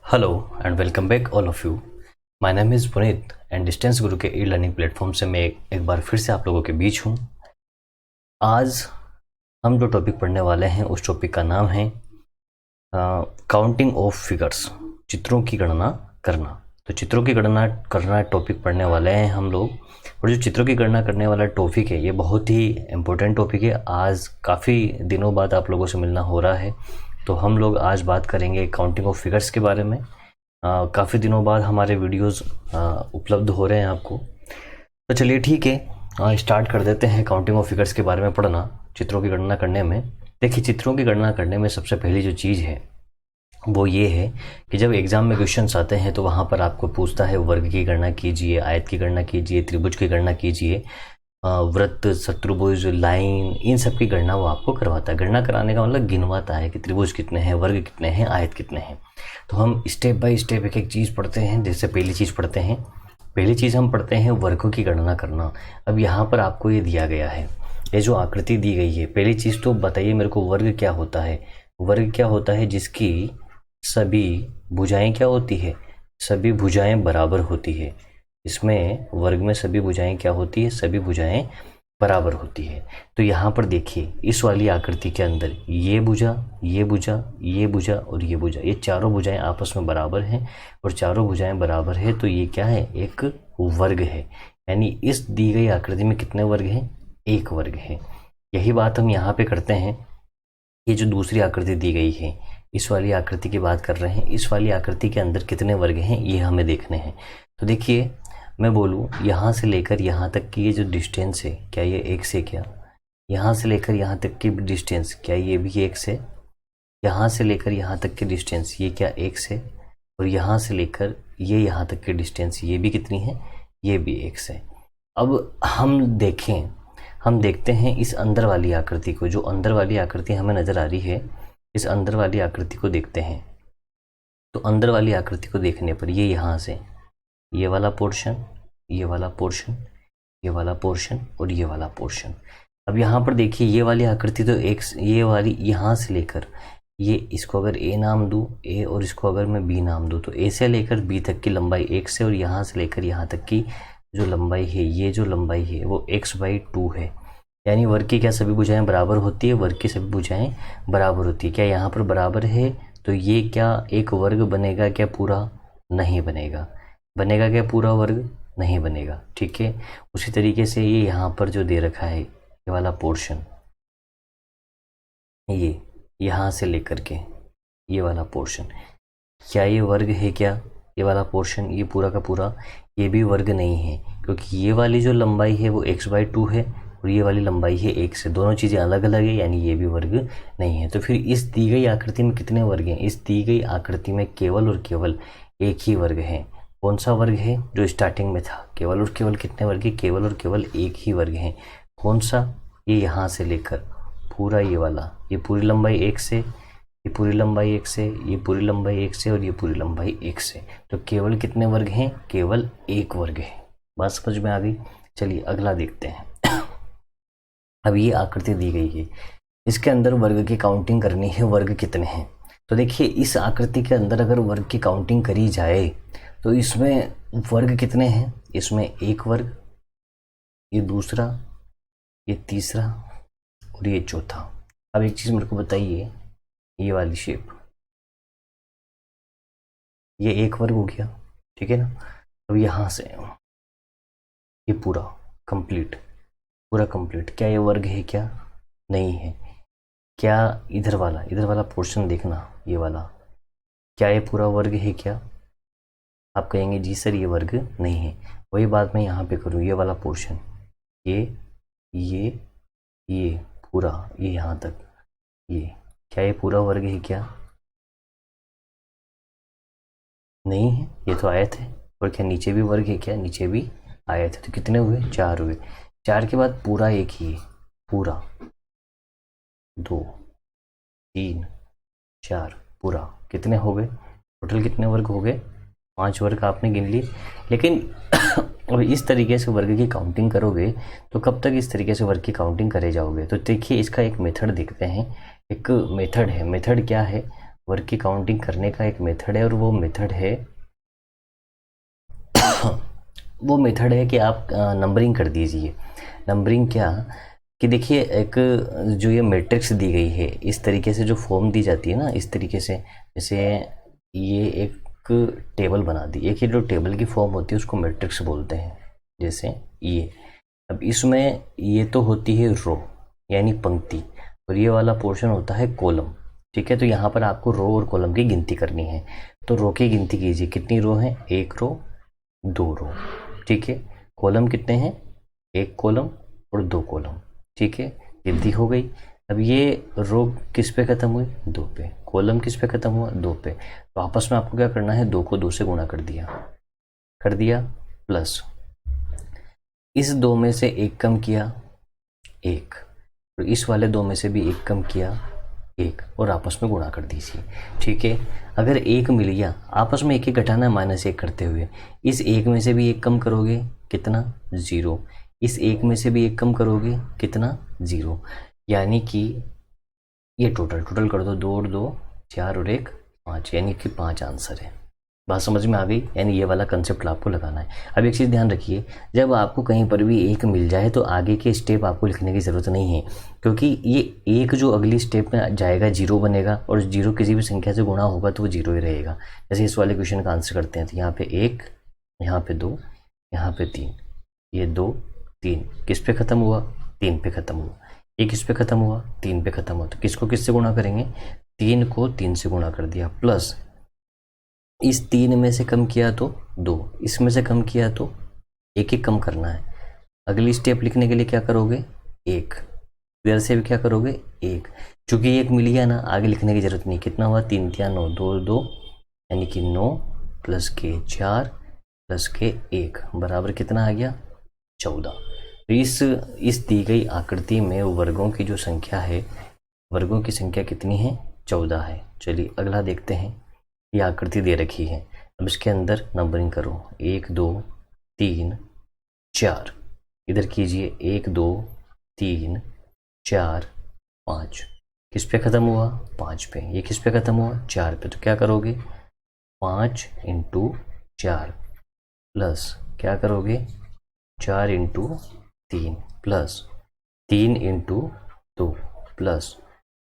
Hello and welcome back all of you. My name is Puneet and distance गुरु के e learning platform से मैं एक बार फिर से आप लोगों के बीच हूँ। आज हम जो टॉपिक पढ़ने वाले हैं उस टॉपिक का नाम है काउंटिंग ऑफ फिगर्स, चित्रों की गणना करना। तो चित्रों की गणना करना टॉपिक पढ़ने वाले हैं हम लोग। और जो चित्रों की गणना करने वाला टॉपिक है ये बहुत ही इम्पोर्टेंट टॉपिक है। आज काफ़ी दिनों बाद आप लोगों से मिलना हो रहा है, तो हम लोग आज बात करेंगे काउंटिंग ऑफ फिगर्स के बारे में। काफ़ी दिनों बाद हमारे वीडियोस उपलब्ध हो रहे हैं आपको। तो चलिए ठीक है, स्टार्ट कर देते हैं काउंटिंग ऑफ फिगर्स के बारे में पढ़ना चित्रों की गणना करने में। देखिए, चित्रों की गणना करने में सबसे पहली जो चीज़ है वो ये है कि जब एग्ज़ाम में क्वेश्चंस आते हैं तो वहाँ पर आपको पूछता है वर्ग की गणना कीजिए, आयत की गणना कीजिए, त्रिभुज की गणना कीजिए, वृत्त, शत्रुभुज, लाइन, इन सब की गणना वो आपको करवाता है। गणना कराने का मतलब गिनवाता है कि त्रिभुज कितने हैं, वर्ग कितने हैं, आयत कितने हैं। तो हम स्टेप बाय स्टेप एक एक चीज़ पढ़ते हैं। जैसे पहली चीज़ हम पढ़ते हैं वर्गों की गणना करना। अब यहाँ पर आपको ये दिया गया है, ये जो आकृति दी गई है। पहली चीज़ तो बताइए मेरे को, वर्ग क्या होता है? वर्ग क्या होता है? जिसकी सभी भुजाएं क्या होती है? सभी भुजाएं बराबर होती है। इसमें वर्ग में सभी भुजाएं क्या होती है? सभी भुजाएं बराबर होती है। तो यहाँ पर देखिए, इस वाली आकृति के अंदर ये भुजा, ये भुजा, ये भुजा और ये भुजा, ये चारों भुजाएं आपस में बराबर हैं। और चारों भुजाएं बराबर है तो ये क्या है? एक वर्ग है। यानी इस दी गई आकृति में कितने वर्ग हैं? एक वर्ग है। यही बात हम यहाँ पे करते हैं। ये जो दूसरी आकृति दी गई है, इस वाली आकृति की बात कर रहे हैं। इस वाली आकृति के अंदर कितने वर्ग हैं ये हमें देखने हैं। तो देखिए, मैं बोलूँ यहाँ से लेकर यहाँ तक की ये जो डिस्टेंस है, क्या ये एक से? क्या यहाँ से लेकर यहाँ तक की डिस्टेंस, क्या ये भी एक से? यहाँ से लेकर यहाँ तक की डिस्टेंस, ये क्या एक से? और यहाँ से लेकर ये यहाँ तक की डिस्टेंस, ये भी कितनी है? ये भी एक से। अब हम देखते हैं इस अंदर वाली आकृति को। जो अंदर वाली आकृति हमें नज़र आ रही है, इस अंदर वाली आकृति को देखते हैं। तो अंदर वाली आकृति को देखने पर ये यहाँ से ये वाला पोर्शन, ये वाला पोर्शन, ये वाला पोर्शन और ये वाला पोर्शन। अब यहाँ पर देखिए, ये वाली आकृति तो एक, ये वाली यहाँ से लेकर ये, इसको अगर ए नाम दूँ, ए, और इसको अगर मैं बी नाम दूँ, तो ए से लेकर बी तक की लंबाई एक से, और यहाँ से लेकर यहाँ तक की जो लंबाई है, ये जो लंबाई है वो x/2 है। यानी वर्ग की क्या सभी भुजाएं बराबर होती है? वर्ग की सभी भुजाएं बराबर होती है। क्या यहाँ पर बराबर है? तो ये क्या एक वर्ग बनेगा? क्या पूरा? नहीं बनेगा। बनेगा क्या पूरा वर्ग? नहीं बनेगा। ठीक है। उसी तरीके से ये यहाँ पर जो दे रखा है, ये वाला पोर्शन, ये यहाँ से लेकर के ये वाला पोर्शन, क्या ये वर्ग है? क्या ये वाला पोर्शन, ये पूरा का पूरा, ये भी वर्ग नहीं है, क्योंकि ये वाली जो लंबाई है वो x/2 है और ये वाली लंबाई है 1 से। दोनों चीज़ें अलग अलग है, यानी ये भी वर्ग नहीं है। तो फिर इस दी गई आकृति में कितने वर्ग हैं? इस दी गई आकृति में केवल और केवल एक ही वर्ग है। कौन सा वर्ग है? जो स्टार्टिंग में था। केवल और केवल कितने वर्ग है? केवल और केवल एक ही वर्ग है। कौन सा? ये यहाँ से लेकर पूरा ये वाला, ये पूरी लंबाई 1 से, ये पूरी लंबाई 1 से, ये पूरी लंबाई 1 से और ये पूरी लंबाई 1 से। तो केवल कितने वर्ग हैं? केवल एक वर्ग है। बात समझ में आ गई? चलिए अगला देखते हैं। अब ये आकृति दी गई है, इसके अंदर वर्ग की काउंटिंग करनी है। वर्ग कितने हैं? तो देखिए, इस आकृति के अंदर अगर वर्ग की काउंटिंग करी जाए तो इसमें वर्ग कितने हैं? इसमें एक वर्ग, ये दूसरा, ये तीसरा और ये चौथा। अब एक चीज़ मेरे को बताइए, ये वाली शेप, ये एक वर्ग हो गया, ठीक है ना? अब यहाँ से ये पूरा कंप्लीट, पूरा कंप्लीट, क्या ये वर्ग है? क्या नहीं है। क्या इधर वाला पोर्शन देखना, ये वाला, क्या ये पूरा वर्ग है? क्या आप कहेंगे जी सर ये वर्ग नहीं है। वही बात मैं यहाँ पे करूँ, ये वाला पोर्शन, ये पूरा, ये यहाँ तक, ये, क्या ये पूरा वर्ग है? क्या नहीं है। ये तो आयत है। और क्या नीचे भी वर्ग है? क्या नीचे भी आयत है। तो कितने हुए? 4 हुए। 4 के बाद पूरा एक ही है, पूरा 2 3 4, पूरा कितने हो गए? टोटल कितने वर्ग हो गए? 5 वर्ग आपने गिन लिए। लेकिन अब इस तरीके से वर्ग की काउंटिंग करोगे तो कब तक इस तरीके से वर्ग की काउंटिंग करे जाओगे? तो देखिए, इसका एक मेथड देखते हैं। एक मेथड है। मेथड क्या है? वर्ग की काउंटिंग करने का एक मेथड है, और वो मेथड है वो मेथड है कि आप नंबरिंग कर दीजिए। नंबरिंग क्या कि देखिए, एक जो ये मैट्रिक्स दी गई है, इस तरीके से जो फॉर्म दी जाती है ना, इस तरीके से, जैसे ये एक टेबल बना दी, एक ही जो टेबल की फॉर्म होती है उसको मैट्रिक्स बोलते हैं। जैसे ये, अब इसमें ये तो होती है रो यानी पंक्ति, और ये वाला पोर्शन होता है कॉलम। ठीक है, तो यहाँ पर आपको रो और कॉलम की गिनती करनी है। तो रो की गिनती कीजिए, कितनी रो है, एक रो, दो रो। ठीक है, कॉलम कितने हैं, एक कॉलम और दो कॉलम। ठीक है, गिनती हो गई। अब ये रो किस पे खत्म हुई, दो पे, कॉलम किस पे खत्म हुआ, दो पे। तो आपस में आपको क्या करना है, दो को दो से गुणा कर दिया, प्लस इस दो में से एक कम किया, एक, और इस वाले दो में से भी एक कम किया, एक, और आपस में गुणा कर दीजिए। ठीक है, अगर एक मिल गया, आपस में एक एक घटाना है माइनस एक करते हुए, इस एक में से भी एक कम करोगे, कितना, जीरो, इस एक में से भी एक कम करोगे, कितना, जीरो। यानी कि ये टोटल कर दो, दो और दो चार और एक पाँच, यानी कि पाँच आंसर है। बात समझ में आ गई, यानी ये वाला कंसेप्ट आपको लगाना है। अब एक चीज़ ध्यान रखिए, जब आपको कहीं पर भी एक मिल जाए तो आगे के स्टेप आपको लिखने की ज़रूरत नहीं है, क्योंकि ये एक जो अगली स्टेप में जाएगा जीरो बनेगा, और जीरो किसी भी संख्या से गुणा होगा तो वो जीरो ही रहेगा। जैसे इस वाले क्वेश्चन का आंसर करते हैं, तो यहाँ पे एक, यहाँ पे दो, यहाँ पे तीन, ये दो तीन किस पे ख़त्म हुआ, तीन पे ख़त्म हुआ, ये किस पे ख़त्म हुआ, तीन पे ख़त्म हुआ। तो किसको किससे गुणा करेंगे, तीन को तीन से गुणा कर दिया, प्लस इस तीन में से कम किया तो दो, इसमें से कम किया तो एक एक कम करना है। अगली स्टेप लिखने के लिए क्या करोगे, एक, फिर से भी क्या करोगे, एक। चूंकि एक मिल गया ना, आगे लिखने की जरूरत नहीं। कितना हुआ, तीन तिया नौ, दो दो, यानी कि नौ, प्लस के चार, प्लस के एक, बराबर कितना आ गया, 14। तो इस दी गई आकृति में वर्गों की जो संख्या है, वर्गों की संख्या कितनी है, 14 है। चलिए अगला देखते हैं। ये आकृति दे रखी है, अब इसके अंदर नंबरिंग करो, एक दो तीन चार, इधर कीजिए, एक दो तीन चार पाँच, किस पे ख़त्म हुआ, पाँच पे। ये किस पे ख़त्म हुआ, चार पे। तो क्या करोगे, पाँच इंटू चार, प्लस क्या करोगे, चार इंटू तीन, प्लस तीन इंटू दो, प्लस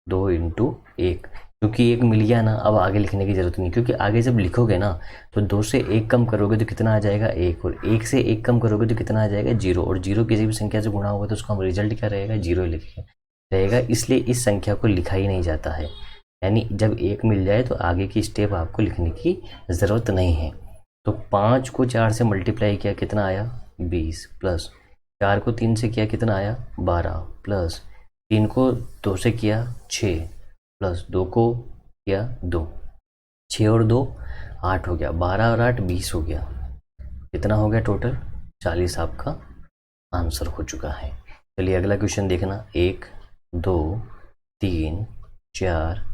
दो इंटू एक। क्योंकि एक मिल गया ना, अब आगे लिखने की जरूरत नहीं, क्योंकि आगे जब लिखोगे ना तो दो से एक कम करोगे तो कितना आ जाएगा, एक, और एक से एक कम करोगे तो कितना आ जाएगा, जीरो, और जीरो किसी भी संख्या से गुणा होगा तो उसका रिजल्ट क्या रहेगा, जीरो लिखेगा रहेगा। इसलिए इस संख्या को लिखा ही नहीं जाता है। यानी जब एक मिल जाए तो आगे की स्टेप आपको लिखने की ज़रूरत नहीं है। तो पाँच को चार से मल्टीप्लाई किया, कितना आया, 20, प्लस चार को तीन से किया, कितना आया, 12, प्लस तीन को दो से किया, 6, प्लस दो को किया, दो, 6 और दो 8 हो गया, 12 और 8 20 हो गया। कितना हो गया टोटल, 40 आपका आंसर हो चुका है। चलिए अगला क्वेश्चन देखना, एक दो तीन चार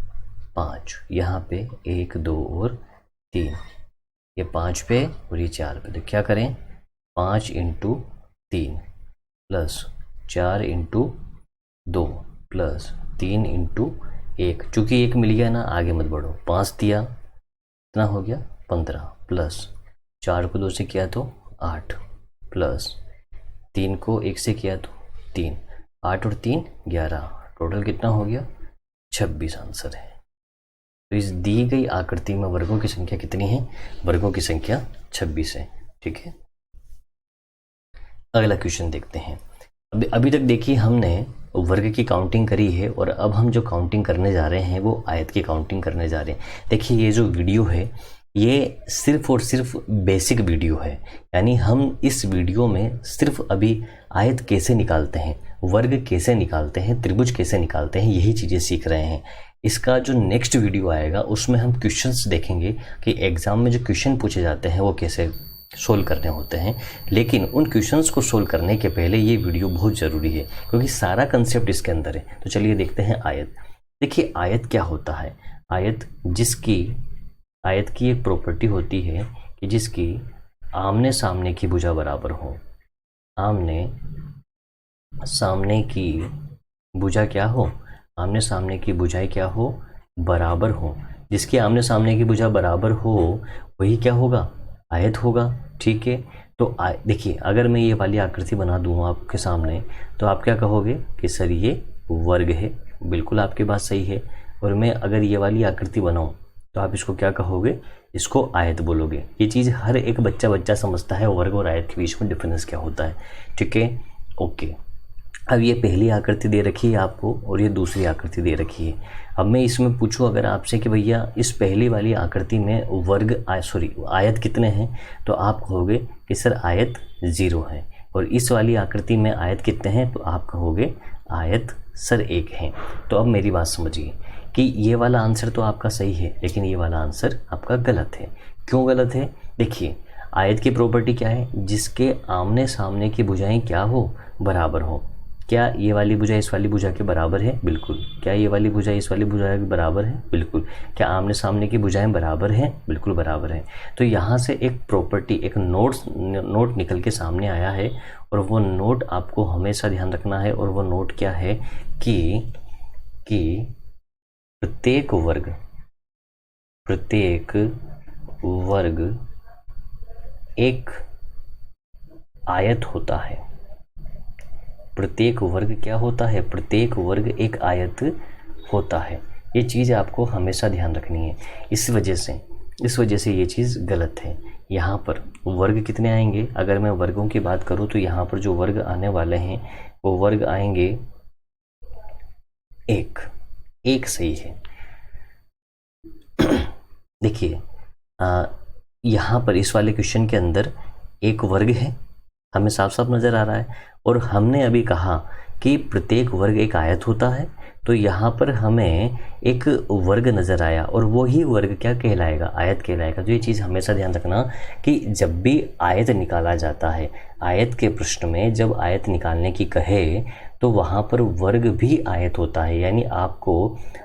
पाँच, यहाँ पे एक दो और तीन, ये पाँच पे और ये चार पे। तो क्या करें, पाँच इंटू तीन, प्लस चार इंटू दो, प्लस तीन इंटू एक। चूँकि एक मिल गया ना, आगे मत बढ़ो, पाँच दिया, कितना हो गया, 15, प्लस चार को दो से किया तो 8, प्लस तीन को एक से किया तो 3, 8 और 3 11, टोटल कितना हो गया, 26 आंसर है। तो इस दी गई आकृति में वर्गों की संख्या कितनी है, वर्गों की संख्या 26 है। ठीक है, अगला क्वेश्चन देखते हैं। अभी तक देखिए हमने वर्ग की काउंटिंग करी है, और अब हम जो काउंटिंग करने जा रहे हैं वो आयत की काउंटिंग करने जा रहे हैं। देखिए ये जो वीडियो है ये सिर्फ और सिर्फ बेसिक वीडियो है, यानी हम इस वीडियो में सिर्फ अभी आयत कैसे निकालते हैं, वर्ग कैसे निकालते हैं, त्रिभुज कैसे निकालते हैं, यही चीज़ें सीख रहे हैं। इसका जो नेक्स्ट वीडियो आएगा उसमें हम क्वेश्चंस देखेंगे कि एग्ज़ाम में जो क्वेश्चन पूछे जाते हैं वो कैसे सोल्व करने होते हैं। लेकिन उन क्वेश्चंस को सोल्व करने के पहले ये वीडियो बहुत ज़रूरी है, क्योंकि सारा कंसेप्ट इसके अंदर है। तो चलिए देखते हैं आयत। देखिए आयत क्या होता है, आयत की एक प्रॉपर्टी होती है कि जिसकी आमने सामने की भुजा बराबर हो, आमने सामने की भुजा क्या हो, आमने सामने की भुजाएं क्या हो, बराबर हो। जिसके आमने सामने की भुजा बराबर हो वही क्या होगा, आयत होगा। ठीक है, तो देखिए अगर मैं ये वाली आकृति बना दूँ आपके सामने तो आप क्या कहोगे कि सर ये वर्ग है। बिल्कुल आपकी बात सही है। और मैं अगर ये वाली आकृति बनाऊँ तो आप इसको क्या कहोगे, इसको आयत बोलोगे। ये चीज़ हर एक बच्चा समझता है वर्ग और आयत के बीच में डिफरेंस क्या होता है। ठीक है, ओके। अब ये पहली आकृति दे रखी है आपको और ये दूसरी आकृति दे रखी है। अब मैं इसमें पूछूं अगर आपसे कि भैया इस पहली वाली आकृति में आयत कितने हैं, तो आप कहोगे कि सर आयत 0 है। और इस वाली आकृति में आयत कितने हैं, तो आप कहोगे आयत सर 1 है। तो अब मेरी बात समझिए कि ये वाला आंसर तो आपका सही है, लेकिन ये वाला आंसर आपका गलत है। क्यों गलत है? देखिए आयत की प्रॉपर्टी क्या है, जिसके आमने सामने की भुजाएं क्या हो, बराबर हो। क्या ये वाली भुजा इस वाली भुजा के बराबर है? बिल्कुल। क्या ये वाली भुजा इस वाली भुजा के बराबर है? बिल्कुल। क्या आमने सामने की भुजाएं बराबर हैं? बिल्कुल बराबर है। तो यहाँ से एक प्रॉपर्टी, एक नोट निकल के सामने आया है और वो नोट आपको हमेशा ध्यान रखना है। और वो नोट क्या है कि प्रत्येक वर्ग एक आयत होता है। प्रत्येक वर्ग क्या होता है? प्रत्येक वर्ग एक आयत होता है। ये चीज़ आपको हमेशा ध्यान रखनी है। इस वजह से ये चीज़ गलत है। यहाँ पर वर्ग कितने आएंगे? अगर मैं वर्गों की बात करूँ तो यहाँ पर जो वर्ग आने वाले हैं वो वर्ग आएंगे एक सही है। देखिए यहाँ पर इस वाले क्वेश्चन के अंदर एक वर्ग है, हमें साफ साफ नज़र आ रहा है। और हमने अभी कहा कि प्रत्येक वर्ग एक आयत होता है, तो यहाँ पर हमें एक वर्ग नज़र आया और वही वर्ग क्या कहलाएगा? आयत कहलाएगा। तो ये चीज़ हमेशा ध्यान रखना कि जब भी आयत निकाला जाता है, आयत के प्रश्न में जब आयत निकालने की कहे तो वहाँ पर वर्ग भी आयत होता है। यानी आपको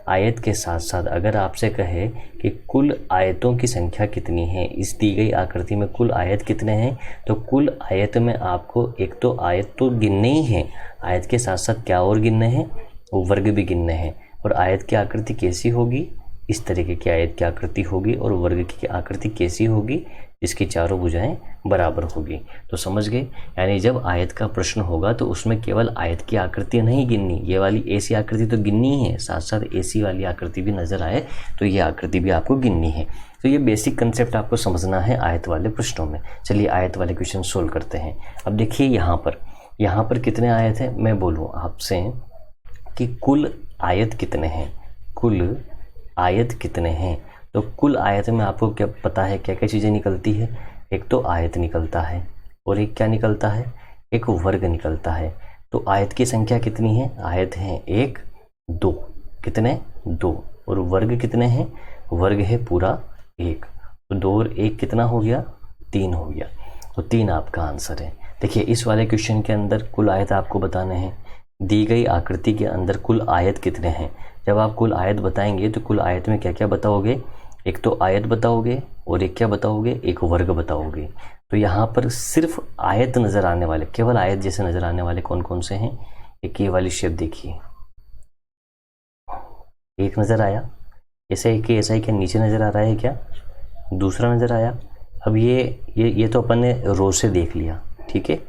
आयत के साथ साथ अगर आपसे कहे कि कुल आयतों की संख्या कितनी है, इस दी गई आकृति में कुल आयत कितने हैं, तो कुल आयत में आपको एक तो आयत तो गिनने ही है, आयत के साथ साथ क्या और गिनने हैं? वर्ग भी गिनने हैं। और आयत की आकृति कैसी होगी? इस तरीके की आयत की आकृति होगी। और वर्ग की आकृति कैसी होगी? जिसकी चारों भुजाएं बराबर होगी। तो समझ गए? यानी जब आयत का प्रश्न होगा तो उसमें केवल आयत की आकृति नहीं गिननी, ये वाली ऐसी आकृति तो गिननी ही है, साथ साथ ऐसी वाली आकृति भी नजर आए तो ये आकृति भी आपको गिननी है। तो ये बेसिक कंसेप्ट आपको समझना है आयत वाले प्रश्नों में। चलिए आयत वाले क्वेश्चन सोल्व करते हैं। अब देखिए यहाँ पर कितने आयत हैं? मैं बोलूँ आपसे कि कुल आयत कितने हैं, कुल आयत कितने हैं। तो कुल आयत में आपको क्या पता है क्या क्या चीज़ें निकलती है? एक तो आयत निकलता है और एक क्या निकलता है? एक वर्ग निकलता है। तो आयत की संख्या कितनी है? आयत हैं 1 2, कितने? 2। और वर्ग कितने हैं? वर्ग है पूरा 1। तो 2 और 1 कितना हो गया? 3 हो गया। तो 3 आपका आंसर है। देखिए इस वाले क्वेश्चन के अंदर कुल आयत आपको बताने हैं। दी गई आकृति के अंदर कुल आयत कितने हैं? जब आप कुल आयत बताएंगे तो कुल आयत में क्या क्या बताओगे? एक तो आयत बताओगे और एक क्या बताओगे? एक वर्ग बताओगे। तो यहाँ पर सिर्फ आयत नज़र आने वाले, केवल आयत जैसे नज़र आने वाले कौन कौन से हैं? एक ये वाली शेप देखिए, एक नज़र आया। ऐसा है कि क्या नीचे नज़र आ रहा है क्या? दूसरा नज़र आया। अब ये तो अपन ने रो से देख लिया, ठीक है।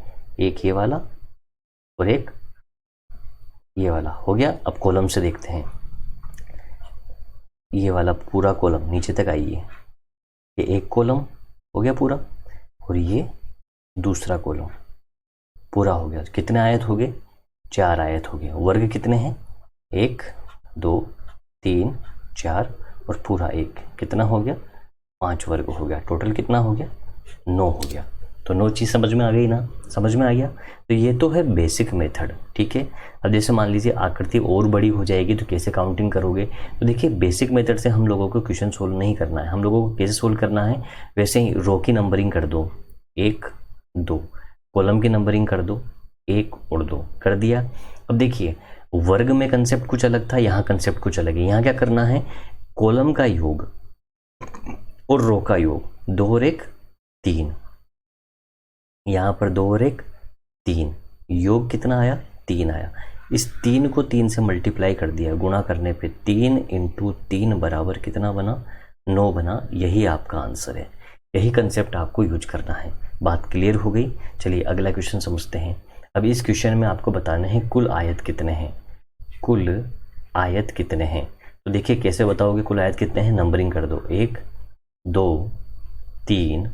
एक ये वाला और एक ये वाला हो गया। अब कॉलम से देखते हैं। ये वाला पूरा कॉलम नीचे तक आइए, ये एक कॉलम हो गया पूरा और ये दूसरा कॉलम पूरा हो गया। कितने आयत हो गए? 4 आयत हो गए। वर्ग कितने हैं? 1 2 3 4 और पूरा 1, कितना हो गया? 5 वर्ग हो गया। टोटल कितना हो गया? 9 हो गया। तो 9 चीज़ समझ में आ गई ना? समझ में आ गया। तो ये तो है बेसिक मेथड, ठीक है। अब जैसे मान लीजिए आकृति और बड़ी हो जाएगी तो कैसे काउंटिंग करोगे? तो देखिए बेसिक मेथड से हम लोगों को क्वेश्चन सोल्व नहीं करना है। हम लोगों को कैसे सोल्व करना है? वैसे ही रो की नंबरिंग कर दो, 1 2, कॉलम की नंबरिंग कर दो, 1 और 2 कर दिया। अब देखिए वर्ग में कंसेप्ट कुछ अलग था, यहाँ कंसेप्ट कुछ अलग है। यहाँ क्या करना है? कॉलम का योग और रो का योग, 2 और 1 3। यहाँ पर 2 और 1 3, योग कितना आया? 3 आया। इस 3 को 3 से मल्टीप्लाई कर दिया, गुणा करने पे 3 इंटू 3 बराबर कितना बना, 9 बना। यही आपका आंसर है। यही कंसेप्ट आपको यूज करना है। बात क्लियर हो गई। चलिए अगला क्वेश्चन समझते हैं। अब इस क्वेश्चन में आपको बताना है कुल आयत कितने हैं, कुल आयत कितने हैं। तो देखिए कैसे बताओगे कुल आयत कितने हैं, नंबरिंग कर दो, 1 2 3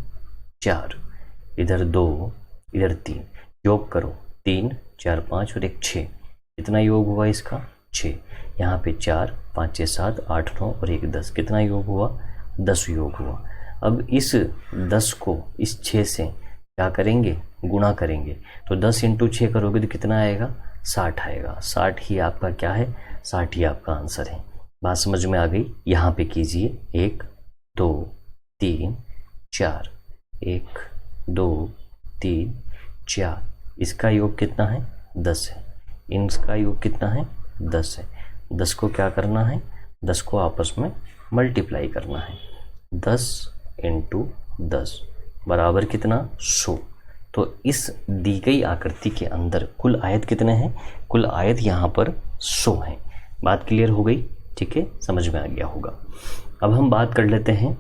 4, इधर 2 इधर 3, योग करो 3 4 5 और 1 6, कितना योग हुआ इसका 6। यहाँ पे 4 5 6 7 8 9 और 1 10, कितना योग हुआ 10 योग हुआ। अब इस 10 को इस 6 से क्या करेंगे, गुणा करेंगे। तो 10 इंटू 6 करोगे तो कितना आएगा, 60 आएगा। 60 ही आपका क्या है, 60 ही आपका आंसर है। बात समझ में आ गई। यहाँ पे कीजिए 1 2 3 4, 1 2 3 4, इसका योग कितना है 10 है, इनका योग कितना है 10 है। 10 को क्या करना है, 10 को आपस में मल्टीप्लाई करना है। 10 इंटू 10 बराबर कितना 100। तो इस दी गई आकृति के अंदर कुल आयत कितने हैं, कुल आयत यहाँ पर 100 है। बात क्लियर हो गई, ठीक है, समझ में आ गया होगा। अब हम बात कर लेते हैं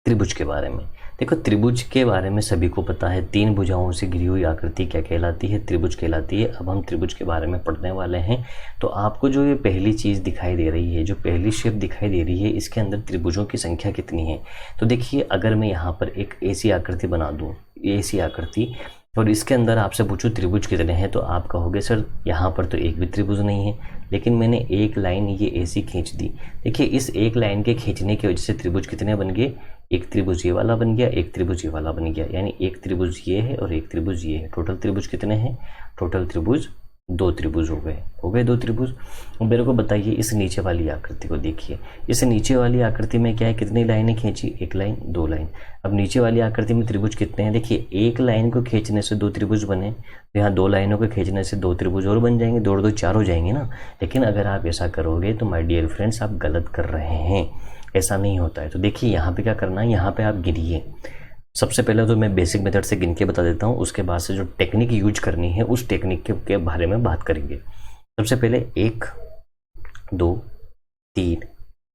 त्रिभुज के बारे में। देखो त्रिभुज के बारे में सभी को पता है, 3 भुजाओं से घिरी हुई आकृति क्या कहलाती है, त्रिभुज कहलाती है। अब हम त्रिभुज के बारे में पढ़ने वाले हैं। तो आपको जो ये पहली चीज़ दिखाई दे रही है, जो पहली शेप दिखाई दे रही है, इसके अंदर त्रिभुजों की संख्या कितनी है। तो देखिए अगर मैं यहाँ पर एक ऐसी आकृति बना दूँ, ऐसी आकृति, और इसके अंदर आपसे पूछूं त्रिभुज कितने हैं, तो आप कहोगे सर यहाँ पर तो एक भी त्रिभुज नहीं है, लेकिन मैंने एक लाइन ये ऐसी खींच दी। देखिए इस एक लाइन के खींचने की वजह से त्रिभुज कितने बन गए, एक त्रिभुज ये वाला बन गया, एक त्रिभुज ये वाला बन गया, यानी एक त्रिभुज ये है और एक त्रिभुज ये है। टोटल त्रिभुज कितने हैं, टोटल त्रिभुज 2 त्रिभुज हो गए 2 त्रिभुज। अब मेरे को बताइए इस नीचे वाली आकृति को देखिए, इस नीचे वाली आकृति में क्या है, कितनी लाइनें खींची, 1 लाइन 2 लाइन। अब नीचे वाली आकृति में त्रिभुज कितने हैं, देखिए एक लाइन को खींचने से 2 त्रिभुज बने, तो यहाँ 2 लाइनों को खींचने से 2 त्रिभुज और बन जाएंगे, 2 और 2 4 हो जाएंगे ना। लेकिन अगर आप ऐसा करोगे तो माय डियर फ्रेंड्स आप गलत कर रहे हैं, ऐसा नहीं होता है। तो देखिए यहाँ पे क्या करना है, यहाँ पे आप गिनिए। सबसे पहले तो मैं बेसिक मेथड से गिन के बता देता हूँ, उसके बाद से जो टेक्निक यूज करनी है उस टेक्निक के बारे में बात करेंगे। सबसे पहले 1 2 3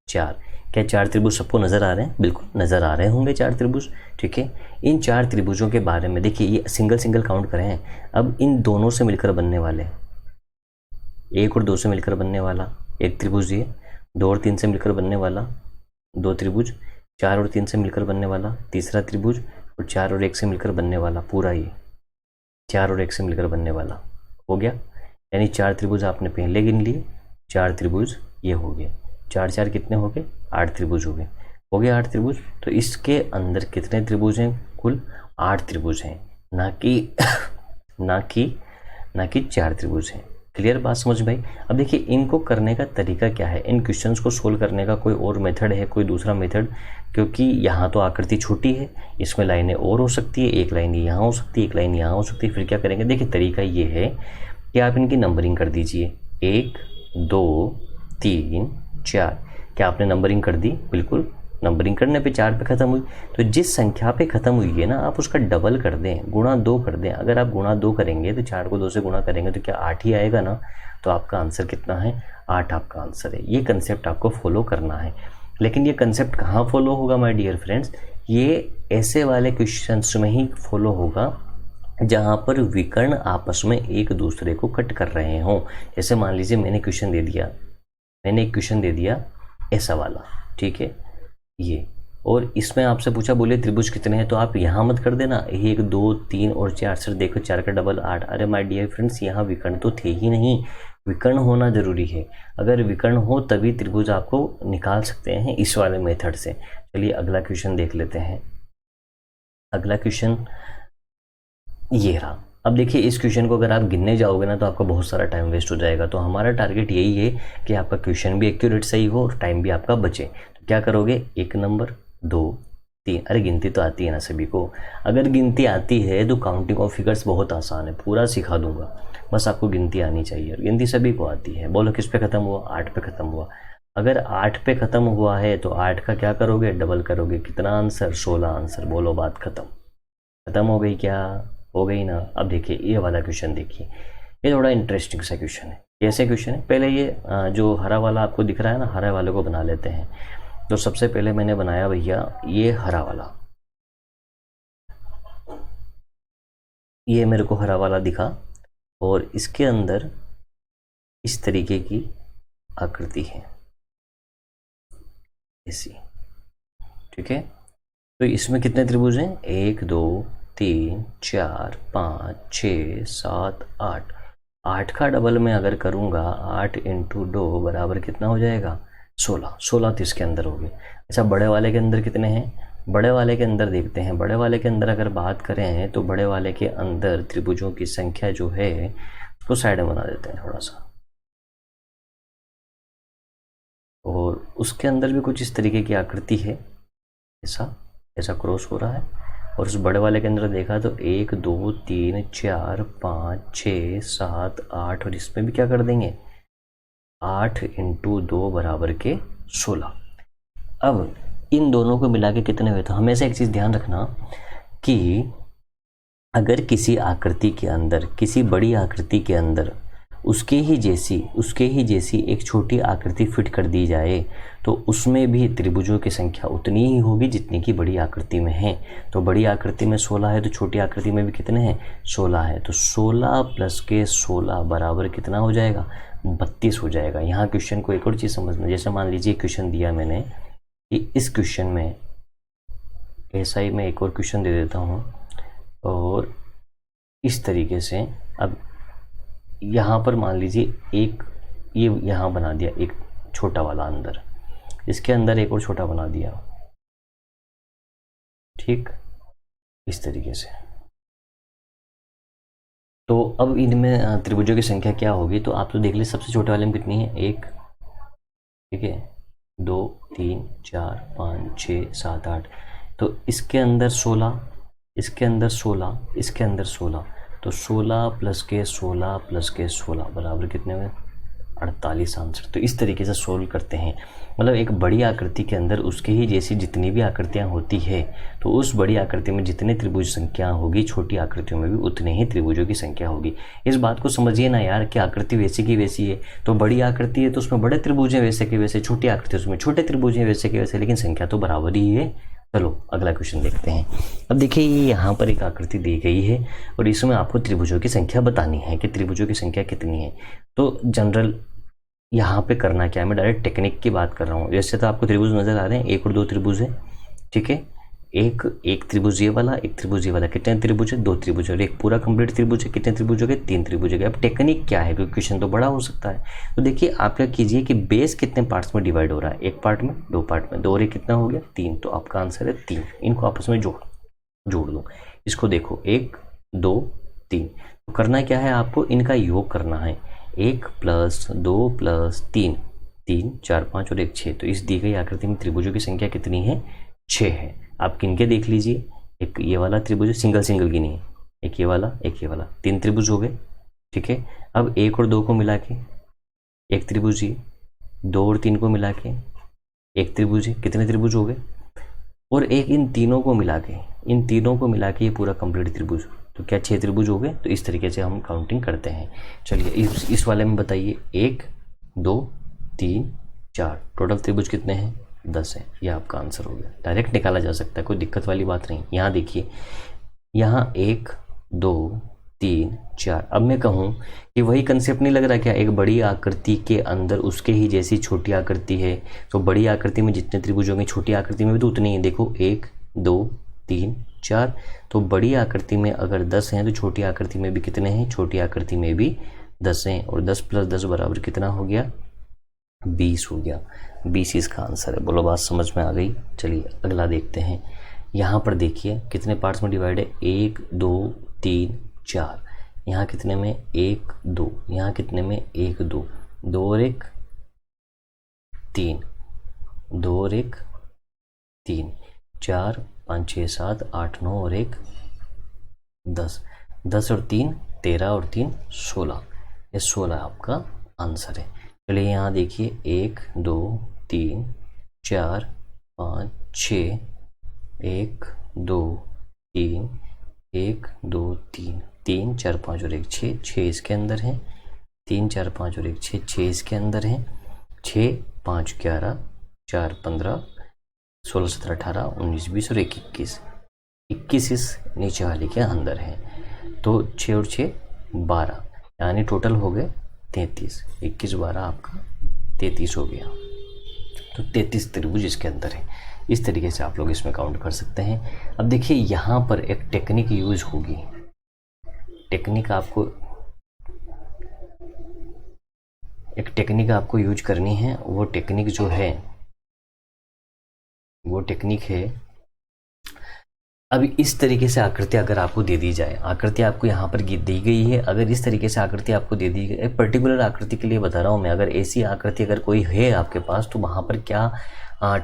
4, क्या 4 त्रिभुज सबको नज़र आ रहे हैं, बिल्कुल नज़र आ रहे होंगे 4 त्रिभुज, ठीक है। इन 4 त्रिभुजों के बारे में देखिए, ये सिंगल सिंगल काउंट करें हैं। अब इन दोनों से मिलकर बनने वाले 1 और 2 से मिलकर बनने वाला एक त्रिभुज, ये 2 और 3 से मिलकर बनने वाला 2 त्रिभुज, 4 और 3 से मिलकर बनने वाला तीसरा त्रिभुज, और 4 और 1 से मिलकर बनने वाला पूरा ये 4 और 1 से मिलकर बनने वाला हो गया। यानी 4 त्रिभुज आपने पहले गिन लिए, 4 त्रिभुज ये हो गए, 4 4 कितने हो गए, 8 त्रिभुज हो गए 8 त्रिभुज। तो इसके अंदर कितने त्रिभुज हैं, कुल 8 त्रिभुज हैं, ना कि 4 त्रिभुज हैं। क्लियर बात समझ भाई। अब देखिए इनको करने का तरीका क्या है, इन क्वेश्चंस को सोल्व करने का कोई और मेथड है, कोई दूसरा मेथड, क्योंकि यहाँ तो आकृति छोटी है, इसमें लाइनें और हो सकती है, एक लाइन यहाँ हो सकती है, एक लाइन यहाँ हो सकती है। फिर क्या करेंगे, देखिए तरीका ये है कि आप इनकी नंबरिंग कर दीजिए, 1 2 3 4। क्या आपने नंबरिंग कर दी, बिल्कुल। नंबरिंग करने पे 4 पे ख़त्म हुई, तो जिस संख्या पे ख़त्म हुई है ना आप उसका डबल कर दें, गुणा 2 कर दें। अगर आप गुणा 2 करेंगे तो 4 को 2 से गुणा करेंगे तो क्या 8 ही आएगा ना। तो आपका आंसर कितना है, 8 आपका आंसर है। ये कंसेप्ट आपको फॉलो करना है। लेकिन ये कंसेप्ट कहाँ फॉलो होगा माय डियर फ्रेंड्स, ये ऐसे वाले क्वेश्चंस में ही फॉलो होगा जहाँ पर विकर्ण आपस में एक दूसरे को कट कर रहे हों। जैसे मान लीजिए मैंने एक क्वेश्चन दे दिया ऐसा वाला, ठीक है ये, और इसमें आपसे पूछा बोले त्रिभुज कितने हैं, तो आप यहाँ मत कर देना 1 2 3 और 4। सर देखो 4 का डबल 8। अरे माय डियर फ्रेंड्स यहाँ विकर्ण तो थे ही नहीं, विकर्ण होना जरूरी है। अगर विकर्ण हो तभी त्रिभुज आपको निकाल सकते हैं इस वाले मेथड से। चलिए अगला क्वेश्चन देख लेते हैं। अगला क्वेश्चन ये रहा। अब देखिए इस क्वेश्चन को अगर आप गिनने जाओगे ना तो आपका बहुत सारा टाइम वेस्ट हो जाएगा। तो हमारा टारगेट यही है कि आपका क्वेश्चन भी एक्यूरेट सही हो और टाइम भी आपका बचे। तो क्या करोगे, 1 नंबर 2 3। अरे गिनती तो आती है ना सभी को। अगर गिनती आती है तो काउंटिंग ऑफ फिगर्स बहुत आसान है, पूरा सिखा दूंगा, बस आपको गिनती आनी चाहिए। और गिनती सभी को आती है। बोलो किस पे ख़त्म हुआ, 8 पे ख़त्म हुआ। अगर 8 पे ख़त्म हुआ है तो 8 का क्या करोगे, डबल करोगे। कितना आंसर, 16 आंसर। बोलो बात खत्म हो गई क्या, हो गई ना। अब देखिए ये वाला क्वेश्चन देखिए, ये थोड़ा इंटरेस्टिंग सा क्वेश्चन है। कैसे क्वेश्चन है, पहले ये जो हरा वाला आपको दिख रहा है ना, हरे वाले को बना लेते हैं। तो सबसे पहले मैंने बनाया भैया ये हरा वाला, ये मेरे को हरा वाला दिखा और इसके अंदर इस तरीके की आकृति है ऐसी, ठीक है। तो इसमें कितने त्रिभुज हैं, 1 2 3 4 5 6 7 8। 8 का डबल में अगर करूँगा 8 इंटू 2 बराबर कितना हो जाएगा, 16। 16 तो इसके अंदर हो गए। अच्छा, बड़े वाले के अंदर कितने हैं, बड़े वाले के अंदर देखते हैं। बड़े वाले के अंदर अगर बात करें तो बड़े वाले के अंदर त्रिभुजों की संख्या जो है उसको साइड में बना देते हैं थोड़ा सा, और उसके अंदर भी कुछ इस तरीके की आकृति है, ऐसा ऐसा क्रॉस हो रहा है। और उस बड़े वाले के अंदर देखा तो 1 2 3 4 5 6 7 8, और इसमें भी क्या कर देंगे, 8 इंटू 2 बराबर के 16। अब इन दोनों को मिला के कितने हुए, तो हमेशा एक चीज़ ध्यान रखना कि अगर किसी आकृति के अंदर, किसी बड़ी आकृति के अंदर उसके ही जैसी एक छोटी आकृति फिट कर दी जाए तो उसमें भी त्रिभुजों की संख्या उतनी ही होगी जितनी कि बड़ी आकृति में है। तो बड़ी आकृति में 16 है तो छोटी आकृति में भी कितने हैं, 16 है। तो 16 प्लस के 16 बराबर कितना हो जाएगा, 32 हो जाएगा। यहाँ क्वेश्चन को एक और चीज़ समझना, जैसे मान लीजिए क्वेश्चन दिया मैंने कि इस क्वेश्चन में ऐसा ही मैं एक और क्वेश्चन दे देता हूँ, और इस तरीके से अब यहाँ पर मान लीजिए एक ये यहाँ बना दिया एक छोटा वाला अंदर, इसके अंदर एक और छोटा बना दिया, ठीक, इस तरीके से। तो अब इनमें त्रिभुजों की संख्या क्या होगी, तो आप तो देख लीजिए सबसे छोटे वाले में कितनी है, 1, ठीक है, 2 3 4 5 6 7 8। तो इसके अंदर 16, इसके अंदर 16, इसके अंदर 16, तो 16 प्लस के 16 प्लस के 16 बराबर कितने में, 48 आंसर। तो इस तरीके से सोल्व करते हैं। मतलब एक बड़ी आकृति के अंदर उसके ही जैसी जितनी भी आकृतियां होती है तो उस बड़ी आकृति में जितने त्रिभुज संख्या होगी छोटी आकृतियों में भी उतने ही त्रिभुजों की संख्या होगी। इस बात को समझिए ना यार कि आकृति वैसी की वैसी है, तो बड़ी आकृति है तो उसमें बड़े त्रिभुज हैं वैसे के वैसे, छोटी आकृति उसमें छोटे त्रिभुज हैं वैसे के वैसे, लेकिन संख्या तो बराबर ही है। चलो अगला क्वेश्चन देखते हैं। अब देखिए यहाँ पर एक आकृति दी गई है और इसमें आपको त्रिभुजों की संख्या बतानी है कि त्रिभुजों की संख्या कितनी है। तो जनरल यहाँ पे करना क्या है, मैं डायरेक्ट टेक्निक की बात कर रहा हूँ। जैसे तो आपको त्रिभुज नजर आ रहे हैं, 1 और 2 त्रिभुज है, ठीक है, एक त्रिभुज ये वाला, एक त्रिभुज ये वाला, कितने त्रिभुज है, 2 त्रिभुज, और एक पूरा कंप्लीट त्रिभुज है, कितने त्रिभुज हो गए, 3 त्रिभुज हो गए। अब टेक्निक क्या है, क्योंकि क्वेश्चन तो बड़ा हो सकता है। तो देखिए आप क्या कीजिए कि बेस कितने पार्ट्स में डिवाइड हो रहा है, 1 पार्ट में, 2 पार्ट में, 2 और 1 कितना हो गया, 3। तो आपका आंसर है 3। इनको आपस में जोड़ दो। इसको देखो 1 2 3। तो करना क्या है, आपको इनका योग करना है, 1 प्लस 2 प्लस 3, 3 4 5 और 1 6। तो इस दी गई आकृति में त्रिभुजों की संख्या कितनी है, 6 है। आप किनके देख लीजिए, एक ये वाला त्रिभुज सिंगल गिनिए, एक ये वाला, एक ये वाला, 3 त्रिभुज हो गए, ठीक है। अब 1 और 2 को मिला के एक त्रिभुज, ये 2 और 3 को मिला के एक त्रिभुज है, कितने त्रिभुज हो गए, और एक इन तीनों को मिला के ये पूरा कंप्लीट त्रिभुज, तो क्या 6 त्रिभुज हो गए। तो इस तरीके से हम काउंटिंग करते हैं। चलिए इस वाले में बताइए, 1 2 3 4, टोटल त्रिभुज कितने हैं, 10 है। यह आपका आंसर हो गया, डायरेक्ट निकाला जा सकता है, कोई दिक्कत वाली बात नहीं। यहाँ देखिए, यहाँ 1 2 3 4। अब मैं कहूँ कि वही कंसेप्ट नहीं लग रहा क्या, एक बड़ी आकृति के अंदर उसके ही जैसी छोटी आकृति है, तो बड़ी आकृति में जितने त्रिभुज होंगे छोटी आकृति में भी तो उतने ही। देखो 1 2 3 4, तो बड़ी आकृति में अगर 10 हैं तो छोटी आकृति में भी कितने हैं, छोटी आकृति में भी 10 हैं, और 10 प्लस 10 बराबर कितना हो गया, 20 हो गया। 20 इसका आंसर है। बोलो बात समझ में आ गई। चलिए अगला देखते हैं। यहाँ पर देखिए कितने पार्ट्स में डिवाइड है, 1 2 3 4। यहाँ कितने में, 1 2, यहाँ कितने में, 1 2, 2 और 1 3, 2 और 1 3, 4 5 6 7 8 9 और 1 10, 10 और 3 13 और 3 16। ये 16 आपका आंसर है। चलिए यहाँ देखिए, 1 2 3 4 5 6, 1 2 3 1 2 3 3 4 5 और 1 6, 6 इसके अंदर है, 3 4 5 और 1 6, 6 इसके अंदर है, 6 5 11 4 15 16 17 18 19 20 और 1 21, 21 इस नीचे वाले के अंदर है। तो 6 और 6 12, यानी टोटल हो गए 33, 21 12 आपका 33 हो गया। तो 33 त्रिभुज इसके अंदर है। इस तरीके से आप लोग इसमें काउंट कर सकते हैं। अब देखिए यहाँ पर एक टेक्निक यूज होगी, टेक्निक आपको यूज करनी है। वो टेक्निक जो है वो टेक्निक है, अब इस तरीके से आकृति अगर आपको दे दी जाए, आकृति आपको यहाँ पर दी गई है, अगर इस तरीके से आकृति आपको दे दी गई, एक पर्टिकुलर आकृति के लिए बता रहा हूँ मैं, अगर ऐसी आकृति अगर कोई है आपके पास तो वहाँ पर क्या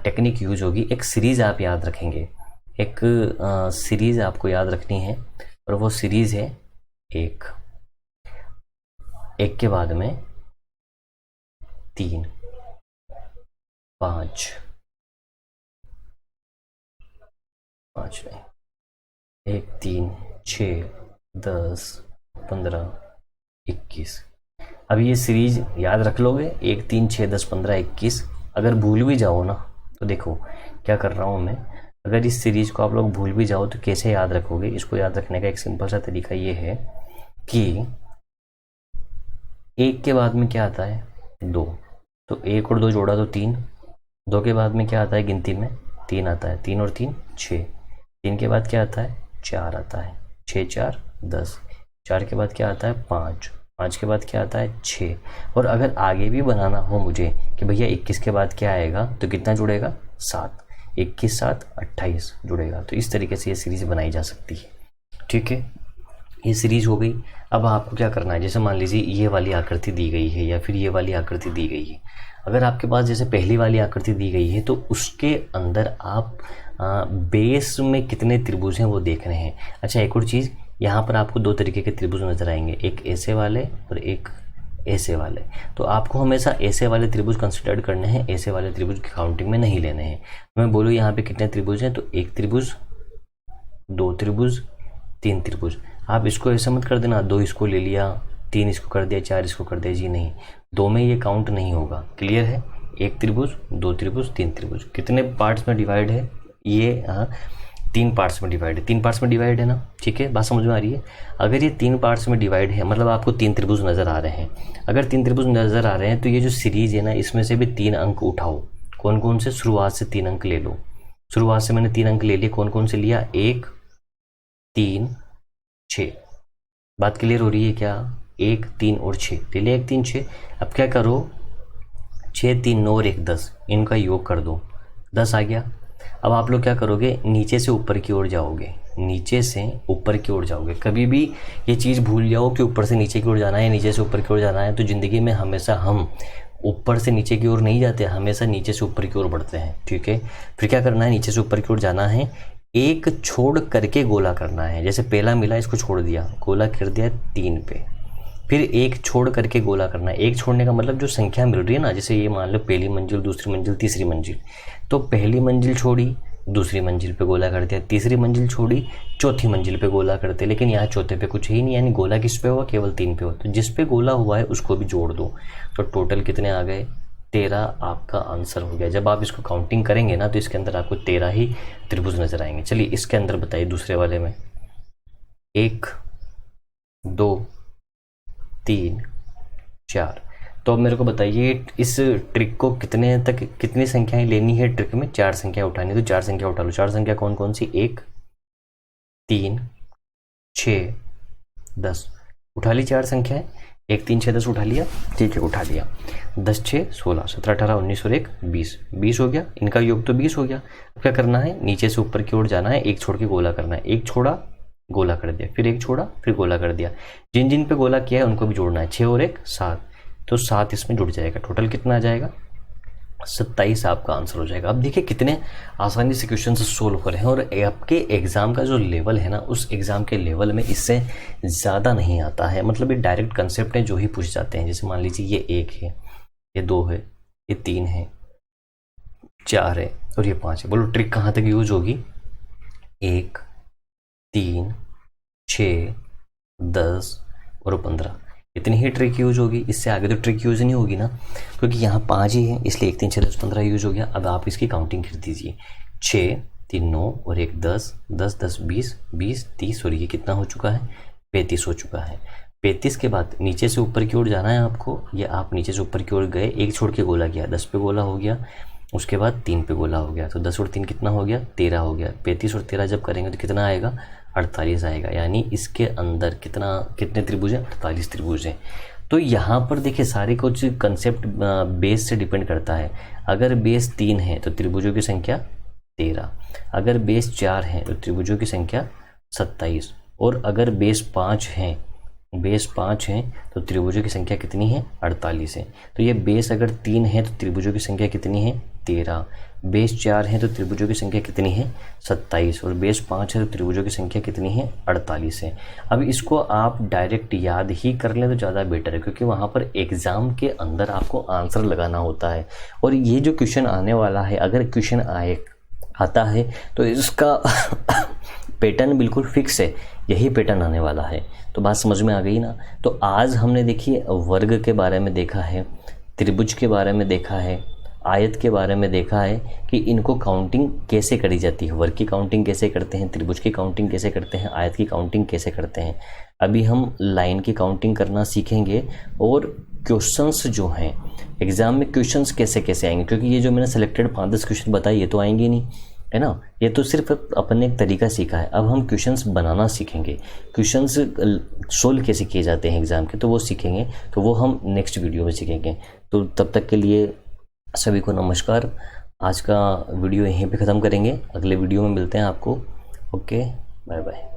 टेक्निक यूज होगी। एक सीरीज आप याद रखेंगे, एक सीरीज आपको याद रखनी है, और वो सीरीज है एक के बाद में 3 5 नहीं, 1 3 6 10 15 21। अब ये सीरीज याद रख लोगे, 1 3 6 10 15 21। अगर भूल भी जाओ ना तो देखो क्या कर रहा हूँ मैं, अगर इस सीरीज को आप लोग भूल भी जाओ तो कैसे याद रखोगे। इसको याद रखने का एक सिंपल सा तरीका ये है कि 1 के बाद में क्या आता है 2, तो 1 और 2 जोड़ा तो 3, 2 के बाद में क्या आता है गिनती में 3 आता है, 3 और 3 6, 3 के बाद क्या आता है 4 आता है, 6 4 10, 4 के बाद क्या आता है 5, 5 के बाद क्या आता है 6। और अगर आगे भी बनाना हो मुझे कि भैया 21 के बाद क्या आएगा तो कितना जुड़ेगा 7, 21 7 28 जुड़ेगा। तो इस तरीके से ये सीरीज बनाई जा सकती है। ठीक है, ये सीरीज हो गई। अब आपको क्या करना है, जैसे मान लीजिए ये वाली आकृति दी गई है या फिर ये वाली आकृति दी गई है। अगर आपके पास जैसे पहली वाली आकृति दी गई है तो उसके अंदर आप बेस में कितने त्रिभुज हैं वो देख रहे हैं। अच्छा, एक और चीज़, यहाँ पर आपको 2 तरीके के त्रिभुज नजर आएंगे, एक ऐसे वाले और एक ऐसे वाले। तो आपको हमेशा ऐसे वाले त्रिभुज कंसिडर करने हैं, ऐसे वाले त्रिभुज की काउंटिंग में नहीं लेने हैं। मैं बोलूँ यहाँ पे कितने त्रिभुज हैं, तो 1 त्रिभुज 2 त्रिभुज 3 त्रिभुज। आप इसको ऐसा मत कर देना 2 इसको ले लिया, 3 इसको कर दिया, 4 इसको कर दिया, जी नहीं, 2 में ये काउंट नहीं होगा। क्लियर है, 1 त्रिभुज 2 त्रिभुज 3 त्रिभुज। कितने पार्ट्स में डिवाइड है ये, 3 पार्ट्स में डिवाइड है, 3 पार्ट्स में डिवाइड है ना। ठीक है, बात समझ में आ रही है। अगर ये 3 पार्ट्स में डिवाइड है मतलब आपको 3 त्रिभुज नजर आ रहे हैं। अगर 3 त्रिभुज नजर आ रहे हैं तो ये जो सीरीज है ना, इसमें से भी 3 अंक उठाओ। कौन कौन से, शुरुआत से 3 अंक ले लो। शुरुआत से मैंने 3 अंक ले लिए, कौन कौन से लिया, 1 3 6। बात क्लियर हो रही है क्या, 1 3 और 6 ले लिया, 1 3 6। अब क्या करो, 6 3 9 और 1 10, इनका योग कर दो, 10 आ गया। अब आप लोग क्या करोगे, नीचे से ऊपर की ओर जाओगे, नीचे से ऊपर की ओर जाओगे। कभी भी ये चीज़ भूल जाओ कि ऊपर से नीचे की ओर जाना है, नीचे से ऊपर की ओर जाना है, तो ज़िंदगी में हमेशा हम ऊपर से नीचे की ओर नहीं जाते, हमेशा नीचे से ऊपर की ओर बढ़ते हैं। ठीक है, फिर क्या करना है, नीचे से ऊपर की ओर जाना है, एक छोड़ करके गोला करना है। जैसे पहला मिला, इसको छोड़ दिया, गोला कर दिया 3 पे, फिर एक छोड़ करके गोला करना है। एक छोड़ने का मतलब जो संख्या मिल रही है ना, जैसे ये मान लो पहली मंजिल, दूसरी मंजिल, तीसरी मंजिल, तो पहली मंजिल छोड़ी, दूसरी मंजिल पे गोला कर दिया, तीसरी मंजिल छोड़ी, चौथी मंजिल पे गोला करते। लेकिन यहाँ चौथे पे कुछ ही नहीं, यानी गोला किस पे हुआ, केवल 3 पे हुआ। तो जिस पे गोला हुआ है उसको भी जोड़ दो, तो टोटल कितने आ गए, 13 आपका आंसर हो गया। जब आप इसको काउंटिंग करेंगे ना तो इसके अंदर आपको 13 ही त्रिभुज नजर आएंगे। चलिए इसके अंदर बताइए, दूसरे वाले में 1 2 3 4। तो अब मेरे को बताइए इस ट्रिक को कितने तक, कितनी संख्याएं लेनी है ट्रिक में, 4 संख्या उठानी, तो 4 संख्या उठा लो। 4 संख्या कौन कौन सी, 1 3 6 10 उठा ली 4 संख्याएं, 1 3 6 10 उठा लिया। ठीक है, उठा लिया, 10 6 16 17 18 19 और 1 20, 20 हो गया, इनका योग तो 20 हो गया। अब क्या करना है, नीचे से ऊपर की ओर जाना है, एक छोड़ के गोला करना है। एक छोड़ा, गोला कर दिया, फिर एक छोड़ा, फिर गोला कर दिया। जिन जिन पे गोला किया है उनको भी जोड़ना है, 6 और 1 7, तो 7 इसमें जुड़ जाएगा। टोटल कितना आ जाएगा, 27 आपका आंसर हो जाएगा। अब देखिए कितने आसानी से क्वेश्चन सोल्व हो रहे हैं, और आपके एग्जाम का जो लेवल है ना, उस एग्जाम के लेवल में इससे ज़्यादा नहीं आता है। मतलब ये डायरेक्ट कंसेप्ट है जो ही पूछ जाते हैं। जैसे मान लीजिए ये 1 है, ये 2 है, ये 3 है, 4 है और ये 5 है। बोलो ट्रिक कहाँ तक यूज होगी, 1 3 6 10 और 15, इतनी ही ट्रिक यूज होगी। इससे आगे तो ट्रिक यूज नहीं होगी ना, क्योंकि यहाँ 5 ही है, इसलिए 1 3 6 10 15 यूज हो गया। अब आप इसकी काउंटिंग कर दीजिए, 6 3 9 और 1 10, 10 10 20 20 30 और ये कितना हो चुका है, 35 हो चुका है। 35 के बाद नीचे से ऊपर की ओर जाना है आपको, ये आप नीचे से ऊपर की ओर गए, एक छोड़ के गोला किया, 10 पे गोला हो गया, उसके बाद 3 पे गोला हो गया, तो 10 और 3 कितना हो गया, 13 हो गया। 35 और 13 जब करेंगे तो कितना आएगा, 48 आएगा। यानी इसके अंदर कितने त्रिभुज हैं, 48 त्रिभुज हैं। तो यहाँ पर देखिए सारे कुछ कंसेप्ट बेस से डिपेंड करता है। अगर बेस 3 है तो त्रिभुजों की संख्या 13, अगर बेस 4 है तो त्रिभुजों की संख्या 27, और अगर बेस 5 हैं तो त्रिभुजों की संख्या कितनी है, 48 है। तो ये बेस अगर 3 है तो त्रिभुजों की संख्या कितनी है, 13, बेस 4 है तो त्रिभुजों की संख्या कितनी है, 27, और बेस 5 है तो त्रिभुजों की संख्या कितनी है, 48 है। अब इसको आप डायरेक्ट याद ही कर लें तो ज़्यादा बेटर है, क्योंकि वहाँ पर एग्ज़ाम के अंदर आपको आंसर लगाना होता है। और ये जो क्वेश्चन आने वाला है, अगर क्वेश्चन आता है तो इसका पैटर्न बिल्कुल फिक्स है, यही पैटर्न आने वाला है। तो बात समझ में आ गई ना। तो आज हमने देखिए वर्ग के बारे में देखा है, त्रिभुज के बारे में देखा है, आयत के बारे में देखा है कि इनको काउंटिंग कैसे करी जाती है, वर्ग की काउंटिंग कैसे करते हैं, त्रिभुज की काउंटिंग कैसे करते हैं, आयत की काउंटिंग कैसे करते हैं। अभी हम लाइन की काउंटिंग करना सीखेंगे, और क्वेश्चंस जो हैं एग्ज़ाम में क्वेश्चंस कैसे कैसे आएंगे, क्योंकि ये जो मैंने सिलेक्टेड 5-10 क्वेश्चन बताए ये तो आएंगे नहीं, है ना। ये तो सिर्फ अपने एक तरीका सीखा है। अब हम क्वेश्चंस बनाना सीखेंगे, क्वेश्चंस सोल्व कैसे किए जाते हैं एग्ज़ाम के, तो वो सीखेंगे। तो वो हम नेक्स्ट वीडियो में सीखेंगे। तो तब तक के लिए सभी को नमस्कार। आज का वीडियो यहीं पे ख़त्म करेंगे, अगले वीडियो में मिलते हैं आपको। Okay, bye bye.